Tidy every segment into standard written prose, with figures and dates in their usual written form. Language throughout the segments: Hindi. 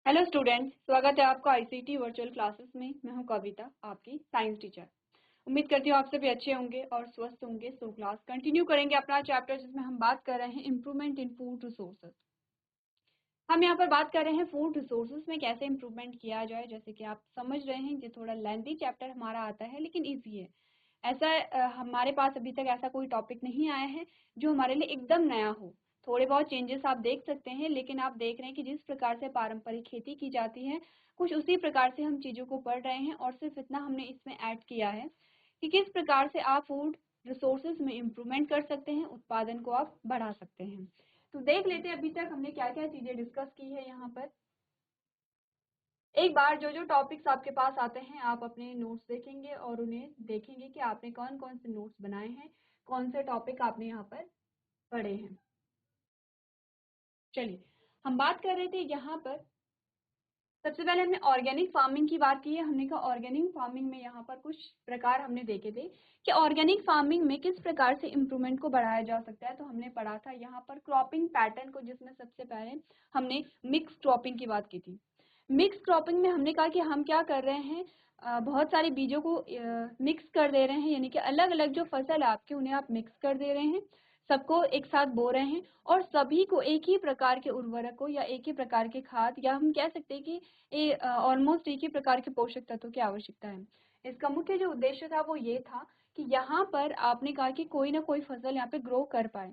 हेलो स्टूडेंट्स, स्वागत है आपका आईसीटी वर्चुअल क्लासेस में। मैं हूं कविता, आपकी साइंस टीचर। उम्मीद करती हूँ आप सभी अच्छे होंगे और स्वस्थ होंगे। सो क्लास कंटिन्यू करेंगे अपना चैप्टर जिसमें हम बात कर रहे हैं इम्प्रूवमेंट इन फूड रिसोर्सेज। हम यहाँ पर बात कर रहे हैं फूड रिसोर्सेज में कैसे इम्प्रूवमेंट किया जाए। जैसे कि आप समझ रहे हैं ये थोड़ा लेंथी चैप्टर हमारा आता है लेकिन ईजी है। ऐसा हमारे पास अभी तक ऐसा कोई टॉपिक नहीं आया है जो हमारे लिए एकदम नया हो। थोड़े बहुत चेंजेस आप देख सकते हैं, लेकिन आप देख रहे हैं कि जिस प्रकार से पारंपरिक खेती की जाती है कुछ उसी प्रकार से हम चीज़ों को पढ़ रहे हैं। और सिर्फ इतना हमने इसमें ऐड किया है कि किस प्रकार से आप फूड रिसोर्सेज में इम्प्रूवमेंट कर सकते हैं, उत्पादन को आप बढ़ा सकते हैं। तो देख लेते हैं अभी तक हमने क्या क्या चीज़ें डिस्कस की है यहाँ पर। एक बार जो जो टॉपिक्स आपके पास आते हैं आप अपने नोट्स देखेंगे और उन्हें देखेंगे कि आपने कौन कौन से नोट्स बनाए हैं, कौन से टॉपिक आपने यहाँ पर पढ़े हैं। चलिए, हम बात कर रहे थे यहाँ पर। सबसे पहले हमने ऑर्गेनिक फार्मिंग की बात की है। हमने कहा ऑर्गेनिक फार्मिंग में यहाँ पर कुछ प्रकार हमने देखे थे कि ऑर्गेनिक फार्मिंग में किस प्रकार से इम्प्रूवमेंट को बढ़ाया जा सकता है। तो हमने पढ़ा था यहाँ पर क्रॉपिंग पैटर्न को, जिसमें सबसे पहले हमने मिक्स क्रॉपिंग की बात की थी। मिक्स क्रॉपिंग में हमने कहा कि हम क्या कर रहे हैं, बहुत सारे बीजों को मिक्स कर दे रहे हैं, यानी कि अलग अलग जो फसल है आपकी उन्हें आप मिक्स कर दे रहे हैं, सबको एक साथ बो रहे हैं और सभी को एक ही प्रकार के उर्वरकों या एक ही प्रकार के खाद, या हम कह सकते हैं कि ये ऑलमोस्ट एक ही प्रकार के पोषक तत्वों की आवश्यकता है। इसका मुख्य जो उद्देश्य था वो ये था कि यहाँ पर आपने कहा कि कोई ना कोई फसल यहाँ पे ग्रो कर पाए।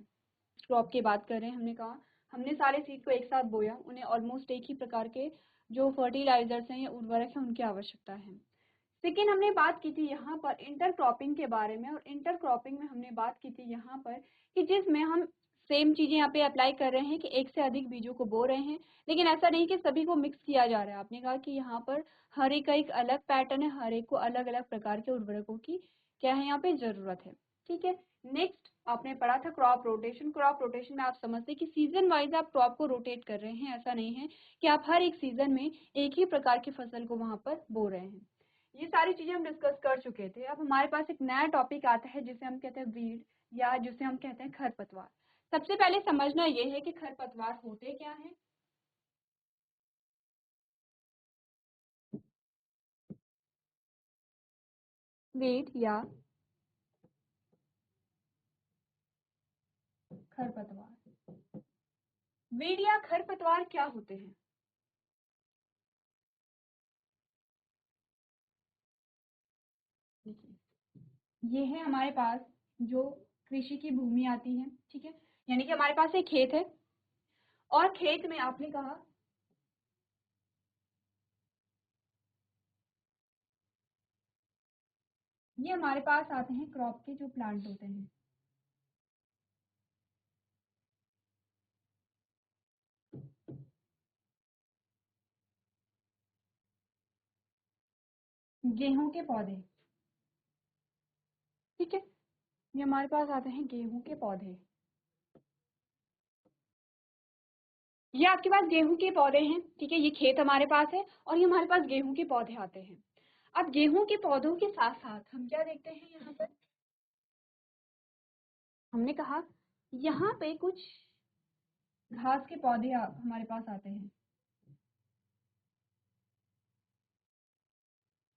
क्रॉप की बात कर रहे हैं, हमने कहा हमने सारे सीड को एक साथ बोया, उन्हें ऑलमोस्ट एक ही प्रकार के जो फर्टिलाइजर्स हैं या उर्वरक हैं उनकी आवश्यकता है। सेकेंड, हमने बात की थी यहाँ पर इंटरक्रॉपिंग के बारे में। और इंटरक्रॉपिंग में हमने बात की थी यहाँ पर कि जिसमें हम सेम चीजें यहाँ पे अप्लाई कर रहे हैं कि एक से अधिक बीजों को बो रहे हैं, लेकिन ऐसा नहीं कि सभी को मिक्स किया जा रहा है। आपने कहा कि यहाँ पर हर एक का एक अलग पैटर्न है, हर एक को अलग अलग प्रकार के उर्वरकों की क्या है यहाँ पे जरूरत है। ठीक है। नेक्स्ट आपने पढ़ा था क्रॉप रोटेशन। क्रॉप रोटेशन में आप समझते हैं कि सीजन वाइज आप क्रॉप को रोटेट कर रहे हैं। ऐसा नहीं है कि आप हर एक सीजन में एक ही प्रकार की फसल को वहां पर बो रहे हैं। ये सारी चीजें हम डिस्कस कर चुके थे। अब हमारे पास एक नया टॉपिक आता है जिसे हम कहते हैं वीड, या जिसे हम कहते हैं खरपतवार। सबसे पहले समझना ये है कि खरपतवार होते क्या हैं। वीड या खरपतवार, वीड या खरपतवार क्या होते हैं? देखिए, ये है हमारे पास जो कृषि की भूमि आती है। ठीक है, यानी कि हमारे पास एक खेत है और खेत में आपने कहा ये हमारे पास आते हैं क्रॉप के जो प्लांट होते हैं। गेहूं के पौधे। ठीक है, ये हमारे पास आते हैं गेहूं के पौधे। ये आपके पास गेहूं के पौधे हैं। ठीक है, ये खेत हमारे पास है और ये हमारे पास गेहूं के पौधे आते हैं। अब गेहूं के पौधों के साथ साथ हम क्या देखते हैं यहाँ पर, हमने कहा यहाँ पे कुछ घास के पौधे हमारे पास आते हैं।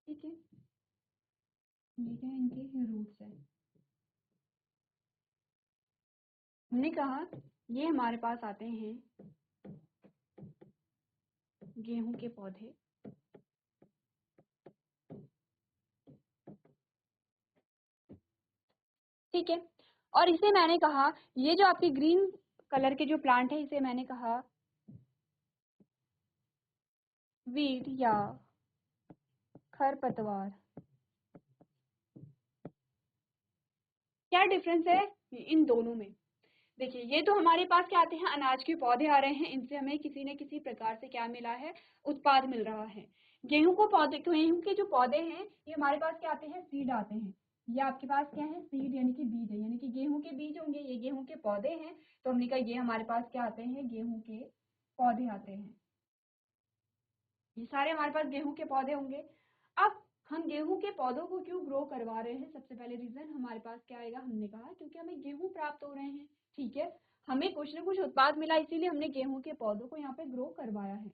ठीक है, ये क्या है, इनके रूट्स है। हमने कहा ये हमारे पास आते हैं गेहूं के पौधे। ठीक है, और इसे मैंने कहा ये जो आपकी ग्रीन कलर के जो प्लांट है इसे मैंने कहा वीड या खरपतवार। क्या डिफरेंस है इन दोनों में? देखिए, ये तो हमारे पास क्या आते हैं, अनाज के पौधे आ रहे हैं, इनसे हमें किसी न किसी प्रकार से क्या मिला है, उत्पाद मिल रहा है। गेहूं के जो पौधे हैं ये हमारे पास क्या आते हैं, सीड आते हैं। ये आपके पास क्या है, सीड यानी कि बीज है, यानी कि गेहूं के बीज होंगे, ये गेहूं के पौधे हैं। तो हमने कहा ये हमारे पास क्या आते हैं, गेहूं के पौधे आते हैं। ये सारे हमारे पास गेहूं के पौधे होंगे। अब हम गेहूं के पौधों को क्यों ग्रो करवा रहे हैं, सबसे पहले रीजन हमारे पास क्या आएगा, हमने कहा क्योंकि हमें गेहूं प्राप्त हो रहे हैं। ठीक है, हमें कुछ ना कुछ उत्पाद मिला, इसीलिए हमने गेहूं के पौधों को यहाँ पे ग्रो करवाया है।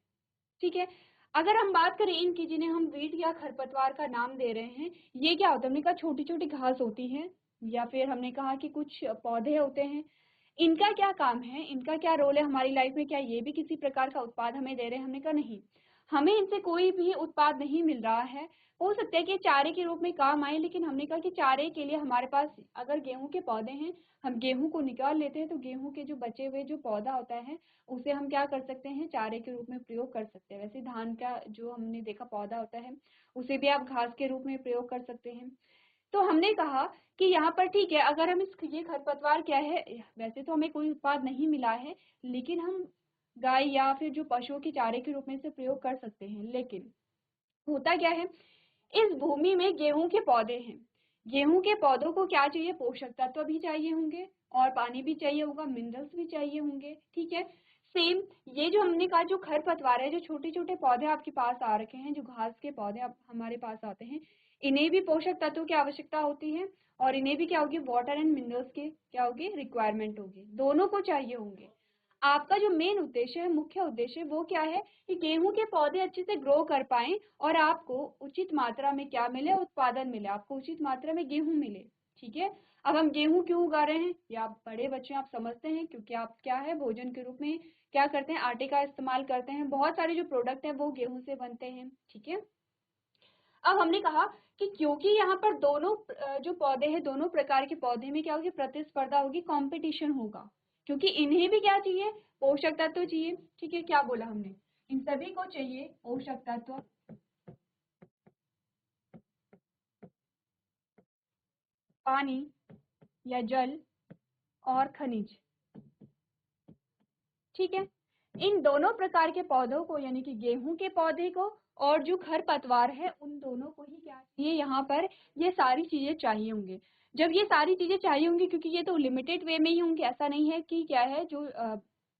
ठीक है। अगर हम बात करें इनकी, जिन्हें हम वीट या खरपतवार का नाम दे रहे हैं, ये क्या होता है? हमने कहा छोटी छोटी घास होती है, या फिर हमने कहा कि कुछ पौधे होते हैं। इनका क्या काम है, इनका क्या रोल है हमारी लाइफ में? क्या ये भी किसी प्रकार का उत्पाद हमें दे रहे हैं? हमने कहा नहीं, हमें इनसे कोई भी उत्पाद नहीं मिल रहा है। हो सकता है कि चारे के रूप में काम आए, लेकिन हमने कहा कि चारे के लिए हमारे पास अगर गेहूं के पौधे हैं, हम गेहूं को निकाल लेते हैं, तो गेहूं के जो बचे हुए जो पौधा होता है, उसे हम क्या कर सकते हैं? चारे के रूप में प्रयोग कर सकते हैं। वैसे धान का जो हमने देखा पौधा होता है, उसे भी आप घास के रूप में प्रयोग कर सकते हैं। तो हमने कहा कि यहाँ पर ठीक है, अगर हम ये खरपतवार क्या है, वैसे तो हमें कोई उत्पाद नहीं मिला है, लेकिन हम गाय या फिर जो पशुओं के चारे के रूप में इसे प्रयोग कर सकते हैं। लेकिन होता क्या है, इस भूमि में गेहूं के पौधे हैं। गेहूं के पौधों को क्या चाहिए? पोषक तत्व भी चाहिए होंगे, और पानी भी चाहिए होगा, मिनरल्स भी चाहिए होंगे। ठीक है। सेम ये जो हमने कहा, जो खरपतवार है, जो छोटे छोटे पौधे आपके पास आ रखे हैं, जो घास के पौधे अब हमारे पास आते हैं, इन्हें भी पोषक तत्वों की आवश्यकता होती है, और इन्हें भी क्या होगी? वाटर एंड मिनरल्स के क्या होगी? रिक्वायरमेंट होगी। दोनों को चाहिए होंगे। आपका जो मेन उद्देश्य है, मुख्य उद्देश्य, वो क्या है? कि गेहूं के पौधे अच्छे से ग्रो कर पाएं, और आपको उचित मात्रा में क्या मिले? उत्पादन मिले, आपको उचित मात्रा में गेहूं मिले। ठीक है। अब हम गेहूं क्यों उगा रहे हैं? या आप बड़े बच्चे आप समझते हैं, क्योंकि आप क्या है, भोजन के रूप में क्या करते हैं? आटे का इस्तेमाल करते हैं। बहुत सारे जो प्रोडक्ट है वो गेहूं से बनते हैं। ठीक है। अब हमने कहा कि क्योंकि यहाँ पर दोनों जो पौधे हैं, दोनों प्रकार के पौधे में क्या होगी? प्रतिस्पर्धा होगी, कंपटीशन होगा, क्योंकि इन्हें भी क्या चाहिए? पोषक तत्व चाहिए। ठीक है। क्या बोला हमने? इन सभी को चाहिए पोषक तत्व, पानी या जल, और खनिज। ठीक है। इन दोनों प्रकार के पौधों को, यानी कि गेहूं के पौधे को और जो खरपतवार है, उन दोनों को ही क्या चाहिए? यहाँ पर ये सारी चीजें चाहिए होंगे। जब ये सारी चीजें चाहिए होंगी, क्योंकि ये तो लिमिटेड वे में ही होंगे, ऐसा नहीं है कि क्या है, जो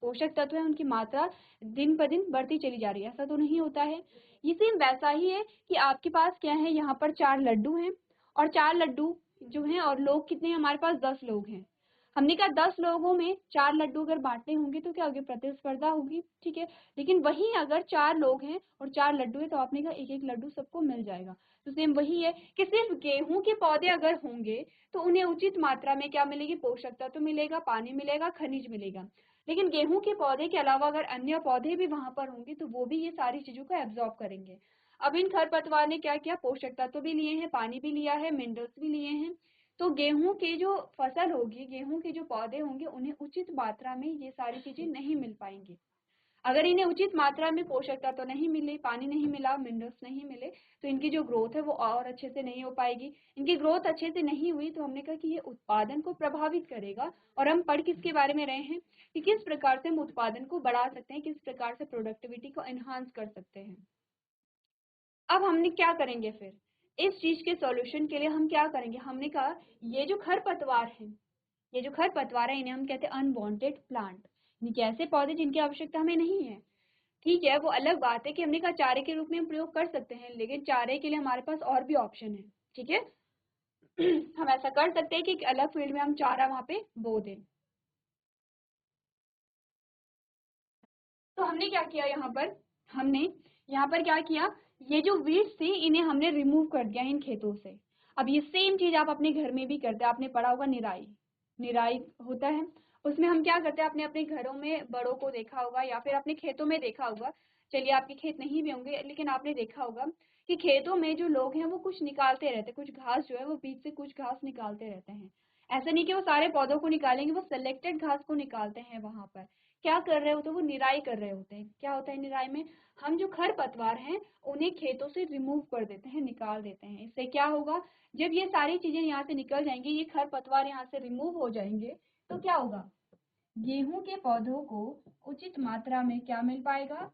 पोषक तत्व है उनकी मात्रा दिन ब दिन बढ़ती चली जा रही है, ऐसा तो नहीं होता है। ये सेम वैसा ही है कि आपके पास क्या है, यहाँ पर 4 लड्डू हैं, और 4 लड्डू जो हैं, और लोग कितने हैं हमारे पास? 10 लोग हैं। हमने कहा 10 लोगों में 4 लड्डू अगर बांटने होंगे तो क्या होगी? प्रतिस्पर्धा होगी। ठीक है। लेकिन वहीं अगर 4 लोग हैं और 4 लड्डू है, तो आपने कहा एक एक लड्डू सबको मिल जाएगा। तो सेम वही है कि सिर्फ गेहूं के पौधे अगर होंगे, तो उन्हें उचित मात्रा में क्या मिलेगी? पोषक तत्व मिलेगा, पानी मिलेगा, खनिज मिलेगा। लेकिन गेहूं के पौधे के अलावा अगर अन्य पौधे भी वहां पर होंगे, तो वो भी ये सारी चीजों को एब्जॉर्ब करेंगे। अब इन खरपतवार ने क्या किया? पोषक तत्व भी लिए हैं, पानी भी लिया है, मिनरल्स भी लिए हैं। तो गेहूं की जो फसल होगी, गेहूं के जो पौधे होंगे, उन्हें उचित मात्रा में ये सारी चीजें नहीं मिल पाएंगी। अगर इन्हें उचित मात्रा में पोषक तत्व नहीं मिले, पानी नहीं मिला, मिनरल्स नहीं मिले, तो इनकी जो ग्रोथ है वो और अच्छे से नहीं हो पाएगी। इनकी ग्रोथ अच्छे से नहीं हुई, तो हमने कहा कि ये उत्पादन को प्रभावित करेगा। और हम पढ़ किसके बारे में रहे हैं? कि किस प्रकार से हम उत्पादन को बढ़ा सकते हैं, किस प्रकार से प्रोडक्टिविटी को एनहांस कर सकते हैं। अब हमने क्या करेंगे फिर? इस चीज के सॉल्यूशन के लिए हम क्या करेंगे? हमने कहा ये जो खरपतवार है, ये जो खरपतवार है, इन्हें हम कहते हैं अनवांटेड प्लांट, यानी कि ऐसे पौधे जिनकी आवश्यकता हमें नहीं है। ठीक है। वो अलग बात है कि हमने कहा चारे के रूप में हम प्रयोग कर सकते हैं, लेकिन चारे के लिए हमारे पास और भी ऑप्शन है। ठीक है। हम ऐसा कर सकते हैं कि एक अलग फील्ड में हम चारा वहां पे बो दें। तो हमने क्या किया यहाँ पर? हमने यहाँ पर क्या किया? ये जो वीड्स थी, इन्हें हमने रिमूव कर दिया इन खेतों से। अब ये सेम चीज आप अपने घर में भी करते हैं। आपने पढ़ा होगा निराई, निराई होता है। उसमें हम क्या करते हैं? अपने अपने घरों में बड़ों को देखा होगा, या फिर अपने खेतों में देखा होगा। चलिए आपके खेत नहीं भी होंगे, लेकिन आपने देखा होगा कि खेतों में जो लोग हैं वो कुछ निकालते रहते हैं, कुछ घास जो है वो बीच से कुछ घास निकालते रहते हैं। ऐसा नहीं कि वो सारे पौधों को निकालेंगे, वो सिलेक्टेड घास को निकालते हैं वहां पर। क्या कर रहे होते हैं? वो निराई कर रहे होते हैं। क्या होता है निराई में? हम जो खरपतवार हैं उन्हें खेतों से रिमूव कर देते हैं, निकाल देते हैं। इससे क्या होगा? जब ये सारी चीजें यहाँ से निकल जाएंगी, ये खरपतवार यहाँ से रिमूव हो जाएंगे, तो क्या होगा? गेहूं के पौधों को उचित मात्रा में क्या मिल पाएगा?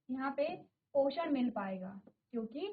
यहाँ पे पोषण मिल पाएगा, क्योंकि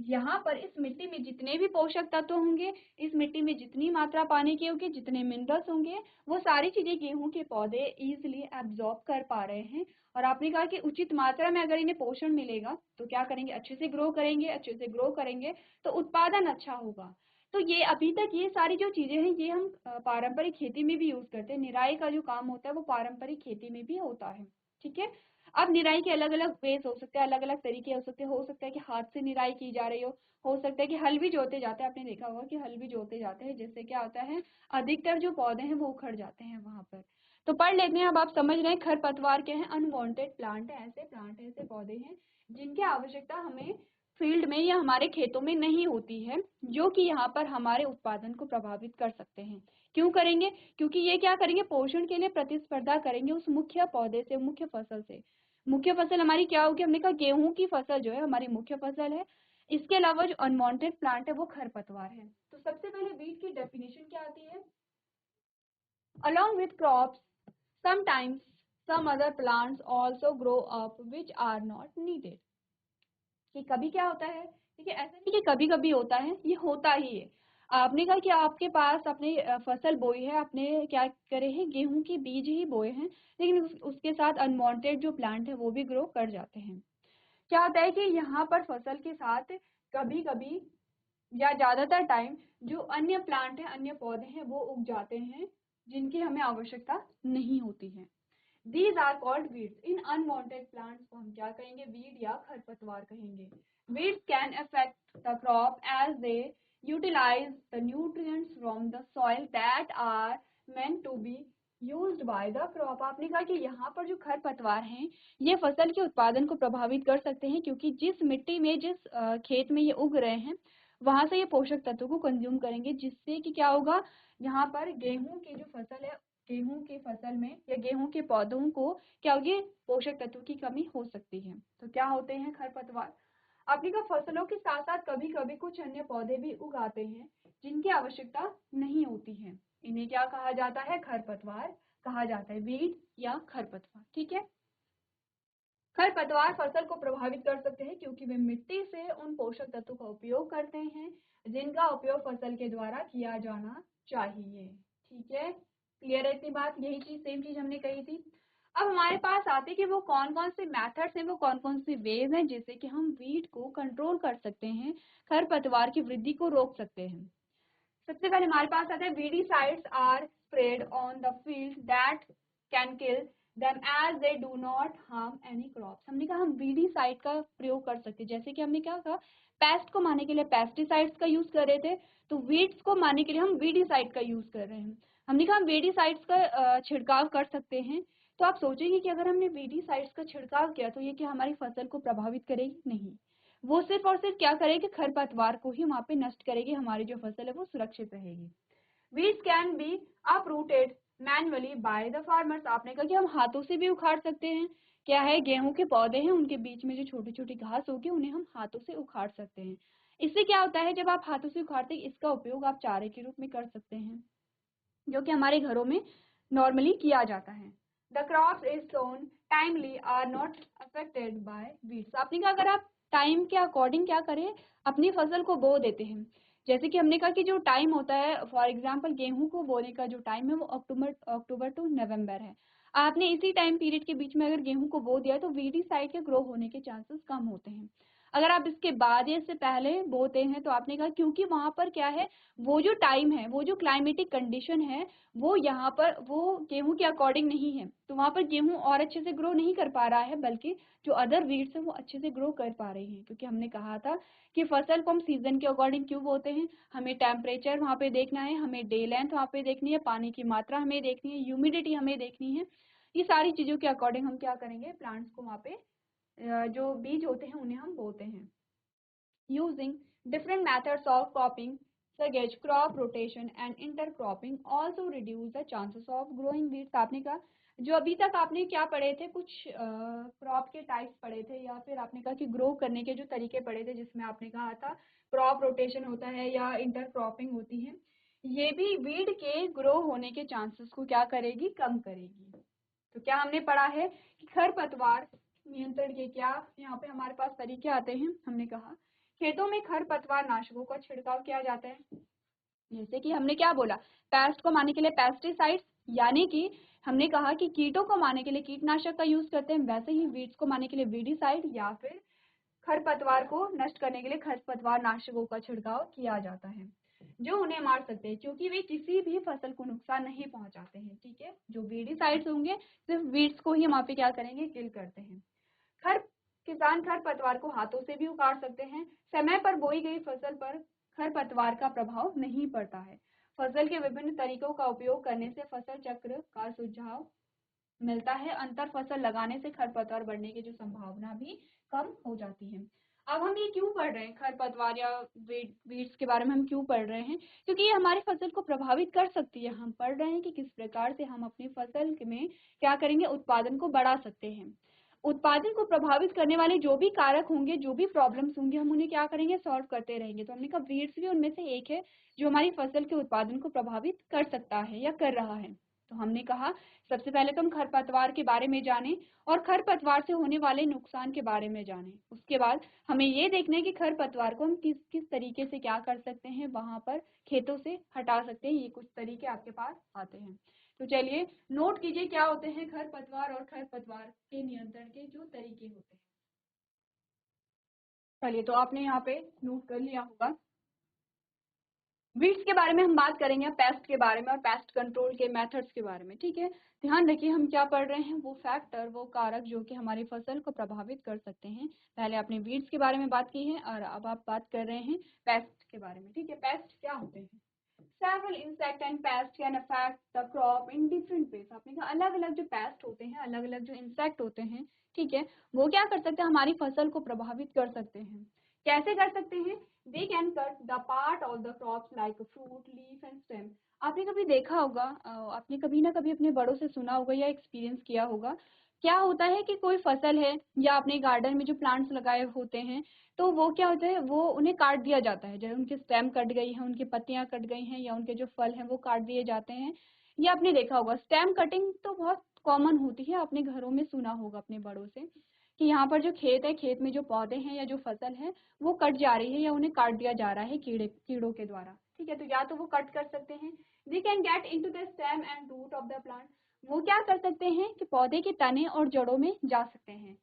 यहाँ पर इस मिट्टी में जितने भी पोषक तत्व होंगे, इस मिट्टी में जितनी मात्रा पानी की होगी, जितने मिनरल्स होंगे, वो सारी चीजें गेहूं के पौधे इजिली एब्जॉर्ब कर पा रहे हैं। और आपने कहा कि उचित मात्रा में अगर इन्हें पोषण मिलेगा, तो क्या करेंगे? अच्छे से ग्रो करेंगे, अच्छे से ग्रो करेंगे तो उत्पादन अच्छा होगा। तो ये अभी तक ये सारी जो चीजें हैं, ये हम पारंपरिक खेती में भी यूज करते हैं। निराई का जो काम होता है वो पारंपरिक खेती में भी होता है। ठीक है। अब निराई के अलग अलग वेज हो सकते हैं, अलग अलग तरीके हो सकता है कि हाथ से निराई की जा रही हो सकता है कि हल भी जोते जाते हैं। आपने देखा होगा कि हल भी जोते जाते हैं, जिससे क्या होता है अधिकतर जो पौधे हैं वो उखड़ जाते हैं वहां पर। तो पढ़ लेते हैं। अब आप समझ रहे हैं खरपतवार क्या है। अनवांटेड प्लांट है, ऐसे पौधे हैं जिनकी आवश्यकता हमें फील्ड में या हमारे खेतों में नहीं होती है, जो कि यहाँ पर हमारे उत्पादन को प्रभावित कर सकते हैं। क्यों करेंगे? क्योंकि ये क्या करेंगे, पोषण के लिए प्रतिस्पर्धा करेंगे उस मुख्य पौधे से, मुख्य फसल से। मुख्य फसल हमारी क्या होगी? हमने कहा गेहूं की फसल जो है हमारी मुख्य फसल है। इसके अलावा जो अनवांटेड प्लांट है वो खरपतवार है। तो सबसे पहले वीड की डेफिनेशन क्या आती है? Along with crops, sometimes some other plants also grow up which are not needed. कि कभी क्या होता है, ठीक है, ऐसा नहीं कि कभी कभी होता है, ये होता ही है। आपने कहा कि आपके पास अपने फसल बोई है, आपने क्या करे हैं, गेहूं के बीज ही बोए हैं, लेकिन उसके साथ अनवांटेड जो प्लांट है वो भी ग्रो कर जाते हैं। क्या होता है कि यहाँ पर फसल के साथ कभी कभी या ज्यादातर टाइम जो अन्य प्लांट है, अन्य पौधे हैं वो उग जाते हैं जिनकी हमें आवश्यकता नहीं होती है। These are called weeds. In unwanted plants को हम क्या कहेंगे? वीड या खरपतवार कहेंगे। Weeds can affect the crop as they utilize the nutrients from the soil that are meant to be used by the crop. आपने कहा कि यहाँ पर जो खरपतवार हैं ये फसल के उत्पादन को प्रभावित कर सकते हैं, क्योंकि जिस मिट्टी में, जिस खेत में ये उग रहे हैं वहां से ये पोषक तत्वों को कंज्यूम करेंगे, जिससे कि क्या होगा, यहाँ पर गेहूं की जो फसल है, गेहूं की फसल में या गेहूं के पौधों को क्या होगी, पोषक तत्वों की कमी हो सकती है। तो क्या होते हैं खरपतवार? आपने कहा फसलों के साथ साथ कभी कभी कुछ अन्य पौधे भी उगाते हैं जिनकी आवश्यकता नहीं होती है। इन्हें क्या कहा जाता है? खरपतवार कहा जाता है, वीड या खरपतवार। ठीक है। खरपतवार फसल को प्रभावित कर सकते हैं क्योंकि वे मिट्टी से उन पोषक तत्वों का उपयोग करते हैं जिनका उपयोग फसल के द्वारा किया जाना चाहिए। ठीक है, क्लियर है इतनी बात? यही चीज, सेम चीज हमने कही थी। अब हमारे पास आते कि वो कौन कौन से मेथड्स हैं, वो कौन कौन से वेज हैं जिससे कि हम वीड को कंट्रोल कर सकते हैं, खरपतवार की वृद्धि को रोक सकते हैं। सबसे पहले हमारे पास आता है weedicides are sprayed on the field that can kill them as they do not harm any crops. हमने कहा हम weedicide का प्रयोग कर सकते हैं, जैसे कि हमने क्या कहा, पेस्ट को मारने के लिए पेस्टिसाइड्स का यूज कर रहे थे, तो वीड्स को मारने के लिए हम weedicide का यूज कर रहे हैं। हमने कहा हम weedicides का छिड़काव कर सकते हैं। तो आप सोचेंगे कि अगर हमने weedicides का छिड़काव किया तो ये क्या हमारी फसल को प्रभावित करेगी? नहीं, वो सिर्फ और सिर्फ क्या करेगी, खरपतवार को ही वहां पे नष्ट करेगी, हमारी जो फसल है वो सुरक्षित रहेगी। Weeds can be uprooted manually by the farmers. आपने कहा कि हम हाथों से भी उखाड़ सकते हैं। क्या है, गेहूं के पौधे हैं, उनके बीच में जो छोटी छोटी घास होगी उन्हें हम हाथों से उखाड़ सकते हैं। इससे क्या होता है, जब आप हाथों से उखाड़ते हैं इसका उपयोग आप चारे के रूप में कर सकते हैं, जो कि हमारे घरों में नॉर्मली किया जाता है। The crops is sown timely are not affected by weeds. आपने कहा अगर आप टाइम के अकॉर्डिंग क्या करें, अपनी फसल को बो देते हैं, जैसे कि हमने कहा कि जो टाइम होता है, फॉर एग्जांपल गेहूं को बोने का जो टाइम है वो अक्टूबर टू नवंबर है। आपने इसी टाइम पीरियड के बीच में अगर गेहूं को बो दिया तो वीडीसाइड के ग्रो होने के चांसेस कम होते हैं। अगर आप इसके बाद या इससे पहले बोते हैं तो आपने कहा क्योंकि वहां पर क्या है, वो जो टाइम है, वो जो क्लाइमेटिक कंडीशन है वो यहाँ पर वो गेहूं के अकॉर्डिंग नहीं है, तो वहां पर गेहूं और अच्छे से ग्रो नहीं कर पा रहा है, बल्कि जो अदर वीड्स है वो अच्छे से ग्रो कर पा रही हैं। क्योंकि हमने कहा था कि फसल को हम सीजन के अकॉर्डिंग क्यों बोते हैं, हमें टेम्परेचर वहां पे देखना है, हमें डे लेंथ वहां पे देखनी है, पानी की मात्रा हमें देखनी है, ह्यूमिडिटी हमें देखनी है। ये सारी चीजों के अकॉर्डिंग हम क्या करेंगे, प्लांट्स को वहां पे जो बीज होते हैं उन्हें हम बोते हैं। Using different methods of cropping, silage, crop rotation and intercropping also reduce the chances of growing weeds। आपने कहा जो अभी तक आपने क्या पढ़े थे, कुछ क्रॉप के टाइप्स पढ़े थे, या फिर आपने कहा कि ग्रो करने के जो तरीके पढ़े थे, जिसमें आपने कहा था क्रॉप रोटेशन होता है या इंटरक्रॉपिंग होती है, ये भी वीड के ग्रो होने के चांसेस को क्या करेगी, कम करेगी। तो क्या हमने पढ़ा है कि खरपतवार नियंत्रण के क्या यहाँ पे हमारे पास तरीके आते हैं। हमने कहा खेतों में खरपतवार नाशकों का छिड़काव किया जाता है, जैसे कि हमने क्या बोला, पेस्ट को मारने के लिए पेस्टिसाइड्स, यानी कि हमने कहा कि कीटों को मारने के लिए कीटनाशक का यूज करते हैं, वैसे ही वीड्स को मारने के लिए वीडीसाइड या फिर खरपतवार को नष्ट करने के लिए खरपतवार नाशकों का छिड़काव किया जाता है। जो उन्हें मार सकते हैं, क्योंकि वे किसी भी फसल को नुकसान नहीं पहुंचाते हैं। ठीक है, जो वीडिसाइड्स होंगे सिर्फ वीड्स को ही हम यहाँ पे क्या करेंगे, किल करते हैं। किसान खरपतवार को हाथों से भी उखाड़ सकते हैं। समय पर बोई गई फसल पर खरपतवार का प्रभाव नहीं पड़ता है। फसल के विभिन्न तरीकों का उपयोग करने से फसल चक्र का सुझाव मिलता है। अंतर फसल लगाने से खरपतवार बढ़ने की जो संभावना भी कम हो जाती है। अब हम ये क्यों पढ़ रहे हैं, खरपतवार या वीड्स के बारे में हम क्यों पढ़ रहे हैं, क्योंकि ये हमारी फसल को प्रभावित कर सकती है। हम पढ़ रहे हैं कि किस प्रकार से हम अपनी फसल में क्या करेंगे, उत्पादन को बढ़ा सकते हैं। उत्पादन को प्रभावित करने वाले जो भी कारक होंगे, जो भी प्रॉब्लम्स होंगे, हम उन्हें क्या करेंगे, सॉल्व करते रहेंगे। तो हमने कहा वीड्स भी उनमें से एक है जो हमारी फसल के उत्पादन को प्रभावित कर सकता है या कर रहा है। तो हमने कहा सबसे पहले तो हम खरपतवार के बारे में जानें और खरपतवार से होने वाले नुकसान के बारे में जानें। उसके बाद हमें ये देखना है कि खरपतवार को हम किस किस तरीके से क्या कर सकते हैं, वहां पर खेतों से हटा सकते हैं। ये कुछ तरीके आपके पास आते हैं। तो चलिए नोट कीजिए क्या होते हैं खरपतवार और खरपतवार के नियंत्रण के जो तरीके होते हैं। चलिए, तो आपने यहाँ पे नोट कर लिया होगा। वीड्स के बारे में हम बात करेंगे, पेस्ट के बारे में और पेस्ट कंट्रोल के मेथड्स के बारे में। ठीक है, ध्यान रखिए हम क्या पढ़ रहे हैं, वो फैक्टर, वो कारक जो कि हमारी फसल को प्रभावित कर सकते हैं। पहले आपने वीड्स के बारे में बात की है और अब आप बात कर रहे हैं पेस्ट के बारे में। ठीक है, पेस्ट क्या होते हैं? Several insect and pests can affect the crop in different ways। आपने कहा अलग अलग जो पेस्ट होते हैं, अलग अलग जो इंसेक्ट होते हैं, ठीक है, वो क्या कर सकते हैं, हमारी फसल को प्रभावित कर सकते हैं। कैसे कर सकते हैं? They can cut the part of the crops like fruit, leaf and stem। आपने कभी देखा होगा, आपने कभी ना कभी अपने बड़ों से सुना होगा या एक्सपीरियंस किया होगा, क्या होता है कि कोई फसल है या अपने गार्डन में जो प्लांट्स लगाए होते हैं, तो वो क्या होता है, वो उन्हें काट दिया जाता है। जैसे उनकी स्टेम कट गई है, उनकी पत्तियां कट गई हैं या उनके जो फल हैं वो काट दिए जाते हैं। ये आपने देखा होगा, स्टेम कटिंग तो बहुत कॉमन होती है, अपने घरों में सुना होगा अपने बड़ों से कि यहाँ पर जो खेत है, खेत में जो पौधे हैं या जो फसल है वो कट जा रही है या उन्हें काट दिया जा रहा है कीड़ों के द्वारा। ठीक है, तो या तो वो कट कर सकते हैं, they can get into the stem and root of the plant. वो क्या कर सकते हैं कि पौधे के तने और जड़ों में जा सकते हैं।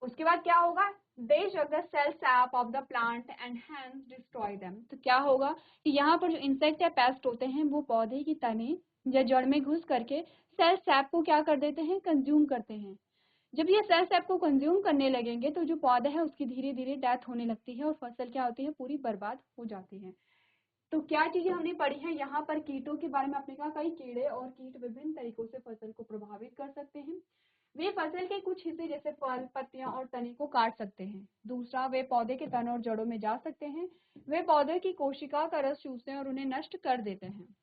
उसके बाद क्या होगा, they suck the cell sap of the plant and hence destroy them. तो क्या होगा कि यहाँ पर जो इंसेक्ट या पेस्ट होते हैं वो पौधे की तने या जड़ में घुस करके सेल सैप को क्या कर देते हैं, कंज्यूम करते हैं। जब ये सेल सैप को कंज्यूम करने लगेंगे तो जो पौधा है उसकी धीरे धीरे डेथ होने लगती है और फसल क्या होती है, पूरी बर्बाद हो जाती है। तो क्या चीजें हमने पढ़ी है यहाँ पर, कीटों के बारे में आपने कहा कई कीड़े और कीट विभिन्न तरीकों से फसल को प्रभावित कर सकते हैं। वे फसल के कुछ हिस्से जैसे फल, पत्तियां और तने को काट सकते हैं। दूसरा, वे पौधे के तने और जड़ों में जा सकते हैं। वे पौधे की कोशिका का रस चूसते हैं और उन्हें नष्ट कर देते हैं।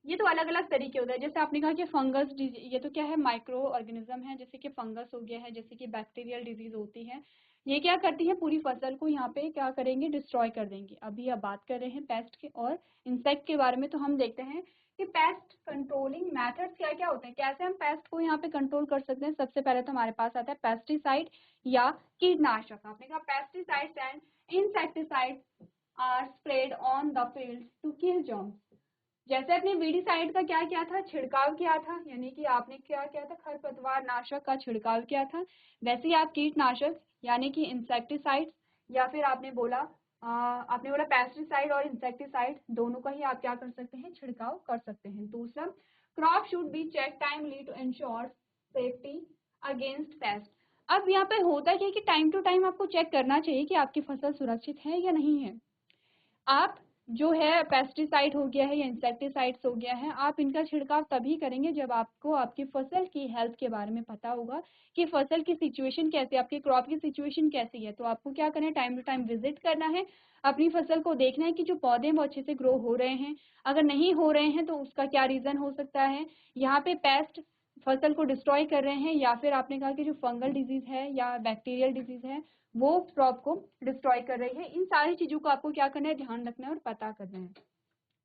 ये तो अलग अलग तरीके होते हैं। जैसे आपने कहा कि फंगस डिजीज, ये तो क्या है, माइक्रो ऑर्गेनिज्म है, जैसे कि फंगस हो गया है, जैसे कि बैक्टीरियल डिजीज होती है। ये क्या करती है, पूरी फसल को यहाँ पे क्या करेंगे, डिस्ट्रॉय कर देंगे। अभी अब बात कर रहे हैं पेस्ट के और इंसेक्ट के बारे में। तो हम देखते हैं कि पेस्ट कंट्रोलिंग मेथड्स क्या क्या होते हैं, कैसे हम पेस्ट को यहाँ पे कंट्रोल कर सकते हैं। सबसे पहले तो हमारे पास आता है पेस्टिसाइड या कीटनाशक। आपने कहा pesticides and insecticides are spread on the field to kill germs. जैसे अपने वीडीसाइड का क्या किया था, छिड़काव किया था, यानी कि आपने क्या किया था, खरपतवार नाशक का छिड़काव किया था, वैसे ही आप कीटनाशक यानी कि इंसेक्टिसाइड या फिर आपने बोला पेस्टिसाइड और इंसेक्टिसाइड दोनों का ही आप क्या कर सकते हैं, छिड़काव कर सकते हैं। दूसरा, crop should be check timely to ensure safety against pest. अब यहाँ पे होता क्या है कि टाइम टू टाइम आपको चेक करना चाहिए कि आपकी फसल सुरक्षित है या नहीं है। आप जो है पेस्टिसाइड हो गया है या इंसेक्टिसाइड्स हो गया है, आप इनका छिड़काव तभी करेंगे जब आपको आपकी फसल की हेल्थ के बारे में पता होगा कि फसल की सिचुएशन कैसी है, आपकी क्रॉप की सिचुएशन कैसी है। तो आपको क्या करना है, टाइम टू टाइम विजिट करना है, अपनी फसल को देखना है कि जो पौधे हैं वो अच्छे से ग्रो हो रहे हैं। अगर नहीं हो रहे हैं तो उसका क्या रीजन हो सकता है, यहाँ पे पेस्ट फसल को डिस्ट्रॉय कर रहे हैं या फिर आपने कहा कि जो फंगल डिजीज है या बैक्टीरियल डिजीज है वो क्रॉप को डिस्ट्रॉय कर रही है। इन सारी चीजों को आपको क्या करना है, ध्यान रखना है और पता करना है।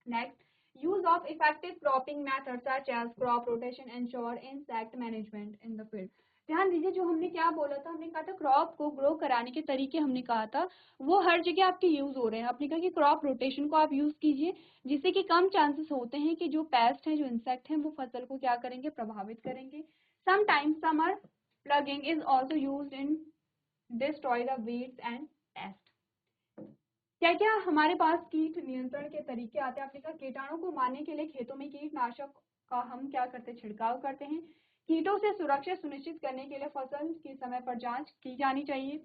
Next, use of effective cropping methods such as crop rotation ensure insect management in the field. ध्यान दीजिए, जो हमने क्या बोला था, हमने कहा था क्रॉप को ग्रो कराने के तरीके, हमने कहा था वो हर जगह आपके यूज हो रहे हैं। आपने कहा कि क्रॉप रोटेशन को आप यूज कीजिए जिससे कि कम चांसेस होते हैं कि जो पेस्ट हैं, जो इंसेक्ट हैं, वो फसल को क्या करेंगे, प्रभावित करेंगे। Sometimes summer plugging is also use in destroy the weeds and pests। क्या क्या हमारे पास कीट नियंत्रण के तरीके आते हैं। आपने कहा कीटाणु को मारने के लिए खेतों में कीटनाशक का हम क्या करते हैं, छिड़काव करते हैं। कीटों से सुरक्षा सुनिश्चित करने के लिए फसल की समय पर जांच की जानी चाहिए।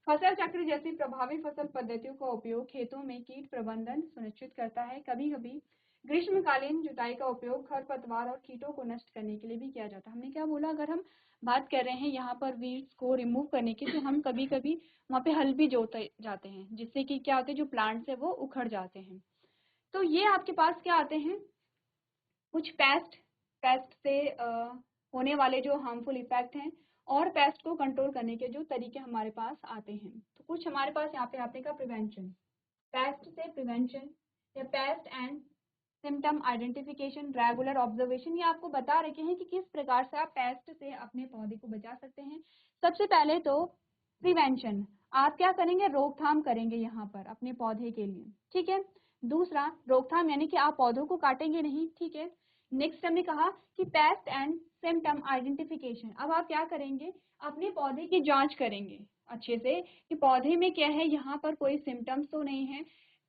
फसल चक्र जैसी प्रभावी फसल पद्धतियों का उपयोग खेतों में कीट प्रबंधन सुनिश्चित करता है। कभी कभी ग्रीष्मकालीन जुताई का उपयोग खरपतवार और कीटों को नष्ट करने के लिए भी किया जाता है। हमने क्या बोला, अगर हम बात कर रहे हैं यहाँ पर वीड्स को रिमूव करने की, तो हम कभी कभी वहाँ पे हल भी जोते जाते हैं, जिससे कि क्या होते हैं, जो प्लांट्स है वो उखड़ जाते हैं। तो ये आपके पास क्या आते हैं, कुछ पेस्ट से होने वाले जो हार्मफुल इफेक्ट हैं और पेस्ट को कंट्रोल करने के जो तरीके हमारे पास आते हैं। तो कुछ हमारे पास यहाँ पे आपने का प्रिवेंशन, पेस्ट से प्रिवेंशन या paste and symptom identification, regular observation, ये आपको बता रखे हैं कि किस प्रकार से आप पेस्ट से अपने पौधे को बचा सकते हैं। सबसे पहले तो प्रिवेंशन, आप क्या करेंगे, रोकथाम करेंगे यहाँ पर अपने पौधे के लिए, ठीक है। दूसरा रोकथाम यानी कि आप पौधों को काटेंगे नहीं, ठीक है। नेक्स्ट हमने कहा कि पेस्ट एंड सिम्टम आइडेंटिफिकेशन, अब आप क्या करेंगे, अपने पौधे की जांच करेंगे अच्छे से कि पौधे में क्या है, यहाँ पर कोई सिम्टम्स तो नहीं है,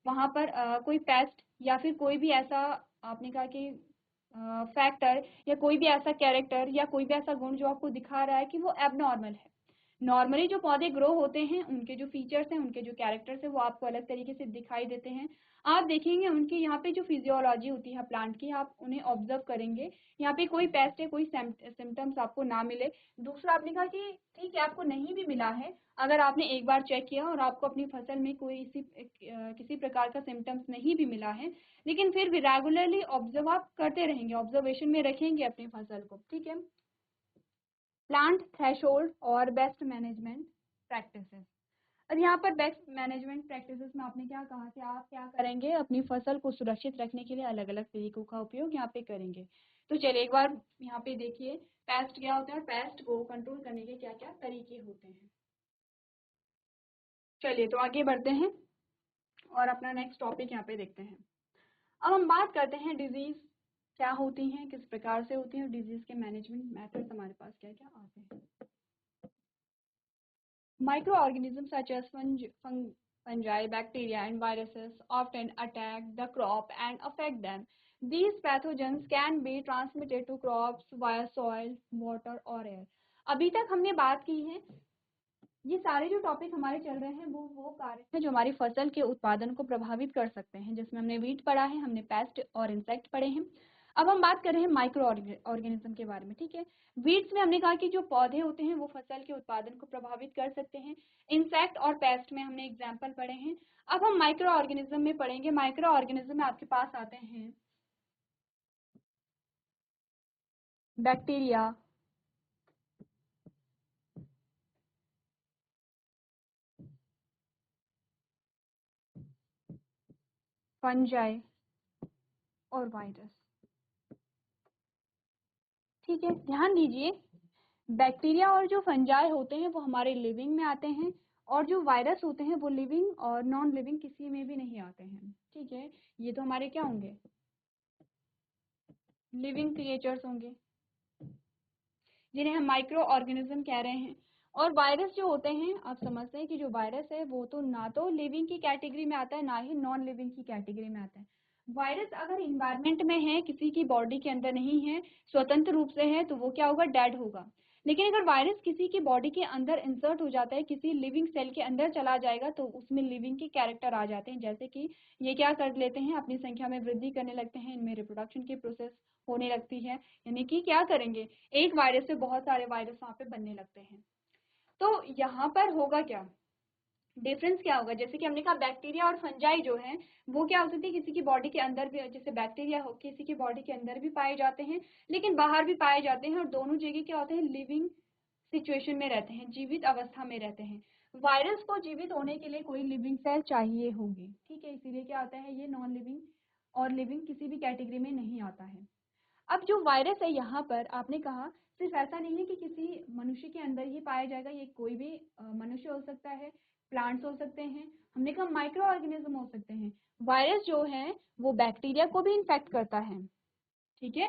वहां पर कोई पेस्ट या फिर कोई भी ऐसा आपने कहा कि फैक्टर या कोई भी ऐसा कैरेक्टर या कोई भी ऐसा गुण जो आपको दिखा रहा है कि वो एबनॉर्मल है। नॉर्मली जो पौधे ग्रो होते हैं उनके जो फीचर्स हैं, उनके जो कैरेक्टर्स है, वो आपको अलग तरीके से दिखाई देते हैं। आप देखेंगे उनकी यहाँ पे जो फिजियोलॉजी होती है प्लांट की, आप उन्हें ऑब्जर्व करेंगे, यहाँ पे कोई पेस्ट है, कोई सिम्टम्स आपको ना मिले। दूसरा आपने कहा कि ठीक है आपको नहीं भी मिला है, अगर आपने एक बार चेक किया और आपको अपनी फसल में कोई किसी प्रकार का सिम्टम्स नहीं भी मिला है, लेकिन फिर भी रेगुलरली ऑब्जर्व आप करते रहेंगे, ऑब्जर्वेशन में रखेंगे अपनी फसल को, ठीक है। प्लांट थ्रेशोल्ड और बेस्ट मैनेजमेंट प्रैक्टिसेस, और यहाँ पर बेस्ट मैनेजमेंट प्रैक्टिसेस में आपने क्या कहा कि आप क्या करेंगे, अपनी फसल को सुरक्षित रखने के लिए अलग अलग तरीकों का उपयोग यहाँ पे करेंगे। तो चलिए एक बार यहाँ पे देखिए पेस्ट क्या होता है और पेस्ट को कंट्रोल करने के क्या क्या तरीके होते हैं। चलिए तो आगे बढ़ते हैं और अपना नेक्स्ट टॉपिक यहाँ पे देखते हैं। अब हम बात करते हैं डिजीज क्या होती हैं, किस प्रकार से होती हैं, और डिजीज के मैनेजमेंट मेथड्स हमारे पास क्या क्या आते हैं। Microorganisms such as fungi, bacteria, and viruses often attack the crop and affect them. These pathogens can be transmitted to crops via soil, water or air. अभी तक हमने बात की है, ये सारे जो टॉपिक हमारे चल रहे हैं वो कार्य हैं जो हमारी फसल के उत्पादन को प्रभावित कर सकते हैं, जिसमें हमने वीट पढ़ा है, हमने पेस्ट और इंसेक्ट पढ़े हैं। अब हम बात कर रहे हैं माइक्रो ऑर्गेनिज्म के बारे में, ठीक है। वीड्स में हमने कहा कि जो पौधे होते हैं वो फसल के उत्पादन को प्रभावित कर सकते हैं। इंसेक्ट और पेस्ट में हमने एग्जाम्पल पढ़े हैं। अब हम माइक्रो ऑर्गेनिज्म में पढ़ेंगे। माइक्रो ऑर्गेनिज्म में आपके पास आते हैं बैक्टीरिया, फंजाई और वायरस, ठीक है। ध्यान दीजिए, बैक्टीरिया और जो फंजाई होते हैं वो हमारे लिविंग में आते हैं, और जो वायरस होते हैं वो लिविंग और नॉन लिविंग किसी में भी नहीं आते हैं, ठीक है। ये तो हमारे क्या होंगे, लिविंग क्रिएचर्स होंगे जिन्हें हम माइक्रो ऑर्गेनिज्म कह रहे हैं। और वायरस जो होते हैं, आप समझते हैं कि जो वायरस है वो तो ना तो लिविंग की कैटेगरी में आता है ना ही नॉन लिविंग की कैटेगरी में आता है। वायरस अगर इन्वायरमेंट में है, किसी की बॉडी के अंदर नहीं है, स्वतंत्र रूप से है, तो वो क्या होगा, डेड होगा। लेकिन अगर वायरस किसी की बॉडी के अंदर इंसर्ट हो जाता है, किसी लिविंग सेल के अंदर चला जाएगा, तो उसमें लिविंग के कैरेक्टर आ जाते हैं, जैसे कि ये क्या कर लेते हैं, अपनी संख्या में वृद्धि करने लगते हैं, इनमें रिप्रोडक्शन की प्रोसेस होने लगती है, यानी कि क्या करेंगे, एक वायरस से बहुत सारे वायरस वहां पे बनने लगते हैं। तो यहाँ पर होगा क्या, डिफरेंस क्या होगा, जैसे कि हमने कहा बैक्टीरिया और फंजाई जो है वो क्या हो सकती है, किसी की बॉडी के अंदर भी, जैसे बैक्टीरिया हो किसी की बॉडी के अंदर भी पाए जाते हैं लेकिन बाहर भी पाए जाते हैं, और दोनों जगह क्या होते हैं, लिविंग सिचुएशन में रहते हैं, जीवित अवस्था में रहते हैं। वायरस को जीवित होने के लिए कोई लिविंग सेल चाहिए होगी, ठीक है, इसीलिए क्या आता है, ये नॉन लिविंग और लिविंग किसी भी कैटेगरी में नहीं आता है। अब जो वायरस है यहाँ पर आपने कहा सिर्फ ऐसा नहीं है कि किसी मनुष्य के अंदर ही पाया जाएगा, ये कोई भी मनुष्य हो सकता है, प्लांट्स हो सकते हैं, हमने कहा माइक्रो ऑर्गेनिज्म हो सकते हैं। वायरस जो है वो बैक्टीरिया को भी इन्फेक्ट करता है, ठीक है।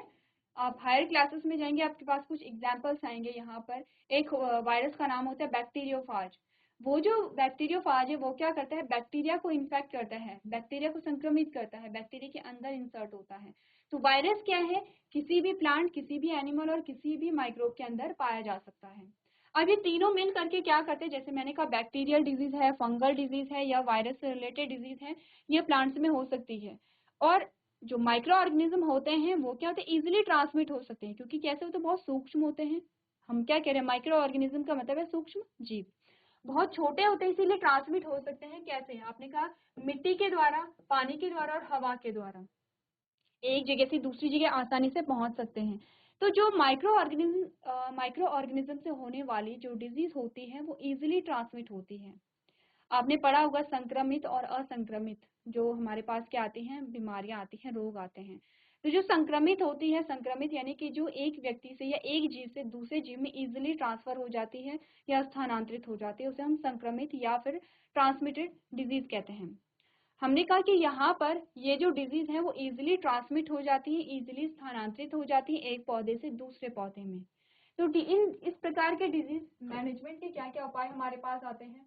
आप हायर क्लासेस में जाएंगे, आपके पास कुछ एग्जाम्पल्स आएंगे यहाँ पर। एक वायरस का नाम होता है बैक्टीरियोफाज। वो जो बैक्टीरियोफाज है वो क्या करता है, बैक्टीरिया को इन्फेक्ट करता है, बैक्टीरिया को संक्रमित करता है, बैक्टीरिया के अंदर इंसर्ट होता है। तो वायरस क्या है, किसी भी प्लांट, किसी भी एनिमल और किसी भी माइक्रोब के अंदर पाया जा सकता है। अब ये तीनों मिल करके क्या करते हैं, जैसे मैंने कहा बैक्टीरियल डिजीज है, फंगल डिजीज है या वायरस से रिलेटेड डिजीज है, ये प्लांट्स में हो सकती है। और जो माइक्रो ऑर्गेनिज्म होते हैं वो क्या होते हैं, इजिली ट्रांसमिट हो सकते हैं, क्योंकि कैसे होते हैं, बहुत सूक्ष्म होते हैं। हम क्या कह रहे हैं, माइक्रो ऑर्गेनिज्म का मतलब है सूक्ष्म जीव, बहुत छोटे होते हैं, इसीलिए ट्रांसमिट हो सकते हैं। कैसे, आपने कहा मिट्टी के द्वारा, पानी के द्वारा और हवा के द्वारा एक जगह से दूसरी जगह आसानी से पहुंच सकते हैं। तो जो माइक्रो ऑर्गेनिज्म से होने वाली जो डिजीज होती है वो इजिली ट्रांसमिट होती है। आपने पढ़ा होगा संक्रमित और असंक्रमित, जो हमारे पास क्या आती हैं, बीमारियां आती हैं, रोग आते हैं। तो जो संक्रमित होती है, संक्रमित यानी कि जो एक व्यक्ति से या एक जीव से दूसरे जीव में इजिली ट्रांसफर हो जाती है या स्थानांतरित हो जाती है, उसे हम संक्रमित या फिर ट्रांसमिटेड डिजीज कहते हैं। हमने कहा कि यहाँ पर ये जो डिजीज है वो इजिली ट्रांसमिट हो जाती है, इजिली स्थानांतरित हो जाती है एक पौधे से दूसरे पौधे में। तो इस प्रकार के डिजीज मैनेजमेंट के क्या क्या उपाय हमारे पास आते हैं।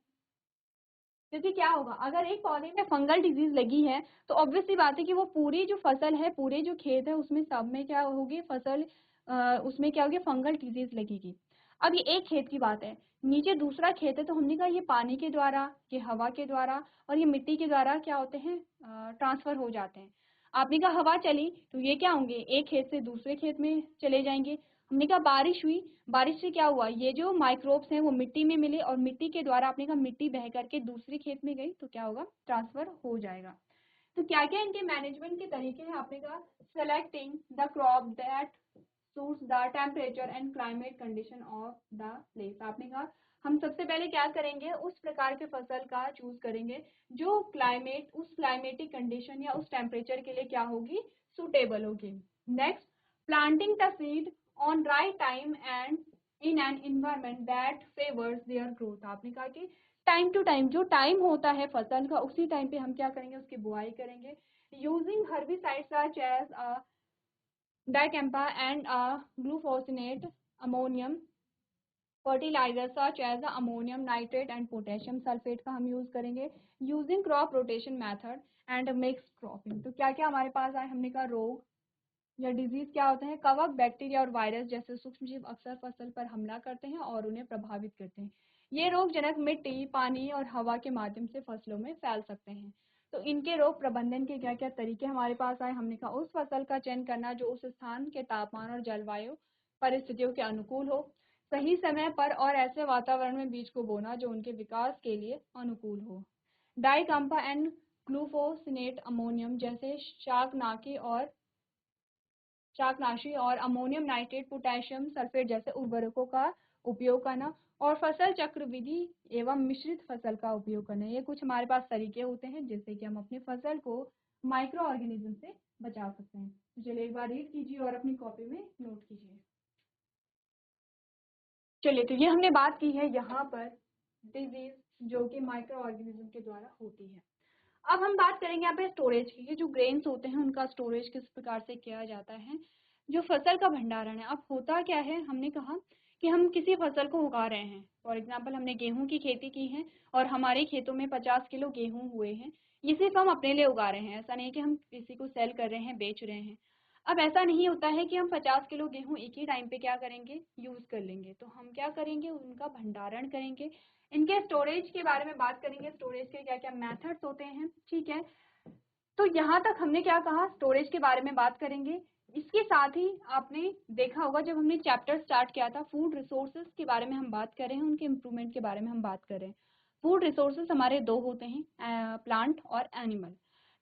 क्योंकि क्या होगा, अगर एक पौधे में फंगल डिजीज लगी है तो ऑब्वियस सी बात है कि वो पूरी जो फसल है, पूरे जो खेत है उसमें सब में क्या होगी, फसल उसमें क्या होगी, फंगल डिजीज लगेगी। अब ये एक खेत की बात है, नीचे दूसरा खेत है, तो हमने कहा ये पानी के द्वारा, ये हवा के द्वारा और ये मिट्टी के द्वारा क्या होते हैं, ट्रांसफर हो जाते हैं। आपने कहा हवा चली तो ये क्या होंगे, एक खेत से दूसरे खेत में चले जाएंगे। हमने कहा बारिश हुई, बारिश से क्या हुआ, ये जो माइक्रोब्स हैं वो मिट्टी में मिले और मिट्टी के द्वारा आपने कहा मिट्टी बह करके दूसरे खेत में गई, तो क्या होगा, ट्रांसफर हो जाएगा। तो क्या क्या इनके मैनेजमेंट के तरीके हैं, आपने कहा selecting the crop that suits the temperature and climate condition of the place. आपने कहा हम सबसे पहले क्या करेंगे, उस प्रकार के फसल का चूज करेंगे जो क्लाइमेट, उस क्लाइमेटिक कंडीशन या उस टेम्परेचर के लिए क्या होगी, सुटेबल होगी। Next, planting the seed on right time and in an environment that favours their growth. आपने कहा कि टाइम टू टाइम, जो टाइम होता है फसल का, उसी टाइम पे हम क्या करेंगे, उसकी बुआई करेंगे। Using herbicides such as dicamba and glufosinate ammonium fertilizer such as the ammonium nitrate and potassium sulfate का हम यूज करेंगे। Using crop rotation method and mix cropping. तो क्या क्या हमारे पास आए, हमने कहा रोग या डिजीज क्या होते हैं, कवक, बैक्टीरिया और वायरस जैसे सूक्ष्म जीव अक्सर फसल पर हमला करते हैं और उन्हें प्रभावित करते हैं। ये रोग जनक मिट्टी, पानी और हवा के माध्यम से फसलों में फैल सकते हैं। तो इनके रोग प्रबंधन के क्या क्या तरीके हमारे पास आए, हमने कहा उस फसल का चयन करना जो उस स्थान के तापमान और जलवायु परिस्थितियों के अनुकूल हो, सही समय पर और ऐसे वातावरण में बीज को बोना जो उनके विकास के लिए अनुकूल हो। डाइकम्पा एंड ग्लूफोसिनेट अमोनियम जैसे शाकनाशी और अमोनियम नाइट्रेट, पोटेशियम सल्फेट जैसे उर्वरकों का उपयोग करना और फसल चक्र विधि एवं मिश्रित फसल का उपयोग करना। ये कुछ हमारे पास तरीके होते हैं जिससे कि हम अपनी फसल को माइक्रो ऑर्गेनिज्म से बचा सकते हैं। तो चलिए एक बार रीड कीजिए और अपनी कॉपी में नोट कीजिए। चलिए, तो ये हमने बात की है यहाँ पर डिजीज जो कि माइक्रो ऑर्गेनिज्म के द्वारा होती है। अब हम बात करेंगे यहाँ पे स्टोरेज की। ये जो ग्रेन्स होते हैं उनका स्टोरेज किस प्रकार से किया जाता है, जो फसल का भंडारण है। अब होता क्या है, हमने कहा कि हम किसी फसल को उगा रहे हैं, फॉर एग्जाम्पल हमने गेहूं की खेती की है और हमारे खेतों में 50 किलो गेहूं हुए हैं। ये सिर्फ हम अपने लिए उगा रहे हैं, ऐसा नहीं कि हम किसी को सेल कर रहे हैं, बेच रहे हैं। अब ऐसा नहीं होता है कि हम 50 किलो गेहूं एक ही टाइम पे क्या करेंगे, यूज कर लेंगे। तो हम क्या करेंगे, उनका भंडारण करेंगे। इनके स्टोरेज के बारे में बात करेंगे, स्टोरेज के क्या क्या मेथड्स होते हैं, ठीक है। तो यहाँ तक हमने क्या कहा, स्टोरेज के बारे में बात करेंगे। इसके साथ ही आपने देखा होगा जब हमने चैप्टर स्टार्ट किया था, फूड रिसोर्सेज के बारे में हम बात कर रहे हैं, उनके इम्प्रूवमेंट के बारे में हम बात कर रहे हैं। फूड रिसोर्सेज हमारे दो होते हैं, प्लांट और एनिमल।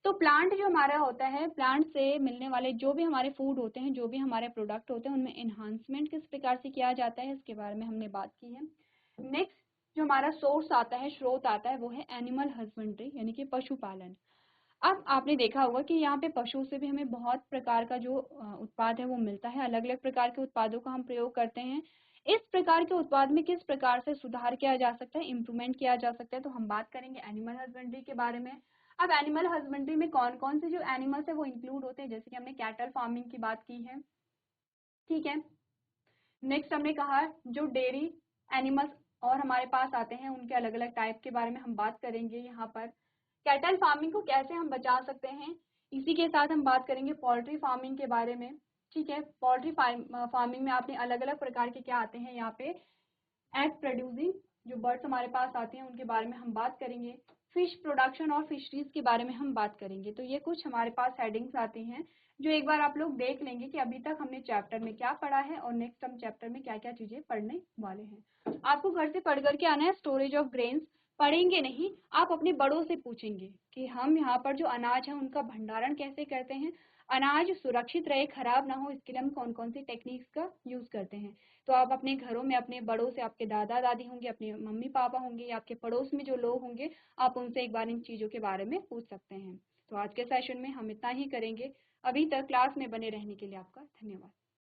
तो प्लांट जो हमारा होता है, प्लांट से मिलने वाले जो भी हमारे फूड होते हैं, जो भी हमारे प्रोडक्ट होते हैं, उनमें एनहांसमेंट किस प्रकार से किया जाता है, इसके बारे में हमने बात की है। नेक्स्ट जो हमारा सोर्स आता है, स्रोत आता है, वो है एनिमल हस्बेंड्री यानी कि पशुपालन। अब आपने देखा होगा कि यहाँ पे पशु से भी हमें बहुत प्रकार का जो उत्पाद है वो मिलता है, अलग अलग प्रकार के उत्पादों का हम प्रयोग करते हैं। इस प्रकार के उत्पाद में किस प्रकार से सुधार किया जा सकता है, इम्प्रूवमेंट किया जा सकता है, तो हम बात करेंगे एनिमल हस्बेंड्री के बारे में। अब एनिमल हस्बेंड्री में कौन कौन से जो एनिमल्स है वो इंक्लूड होते हैं, जैसे कि हमने कैटल फार्मिंग की बात की है, ठीक है। नेक्स्ट हमने कहा जो डेयरी एनिमल्स और हमारे पास आते हैं उनके अलग अलग टाइप के बारे में हम बात करेंगे। यहाँ पर कैटल फार्मिंग को कैसे हम बचा सकते हैं, इसी के साथ हम बात करेंगे पोल्ट्री फार्मिंग के बारे में। ठीक है, पोल्ट्री फार्मिंग में आपने अलग अलग प्रकार के क्या आते हैं यहाँ पे, एग प्रोड्यूसिंग जो बर्ड्स हमारे पास आते हैं उनके बारे में हम बात करेंगे। फिश प्रोडक्शन और फिशरीज के बारे में हम बात करेंगे। तो ये कुछ हमारे पास हेडिंग्स आती हैं जो एक बार आप लोग देख लेंगे कि अभी तक हमने चैप्टर में क्या पढ़ा है और नेक्स्ट हम चैप्टर में क्या क्या चीजें पढ़ने वाले हैं। आपको घर से पढ़ करके आना है। स्टोरेज ऑफ ग्रेन्स पढ़ेंगे नहीं, आप अपने बड़ों से पूछेंगे कि हम यहाँ पर जो अनाज है उनका भंडारण कैसे करते हैं, अनाज सुरक्षित रहे, खराब ना हो, इसके लिए हम कौन कौन सी टेक्निक्स का यूज करते हैं। तो आप अपने घरों में अपने बड़ों से, आपके दादा दादी होंगे, अपने मम्मी पापा होंगे, या आपके पड़ोस में जो लोग होंगे, आप उनसे एक बार इन चीज़ों के बारे में पूछ सकते हैं। तो आज के सेशन में हम इतना ही करेंगे। अभी तक क्लास में बने रहने के लिए आपका धन्यवाद।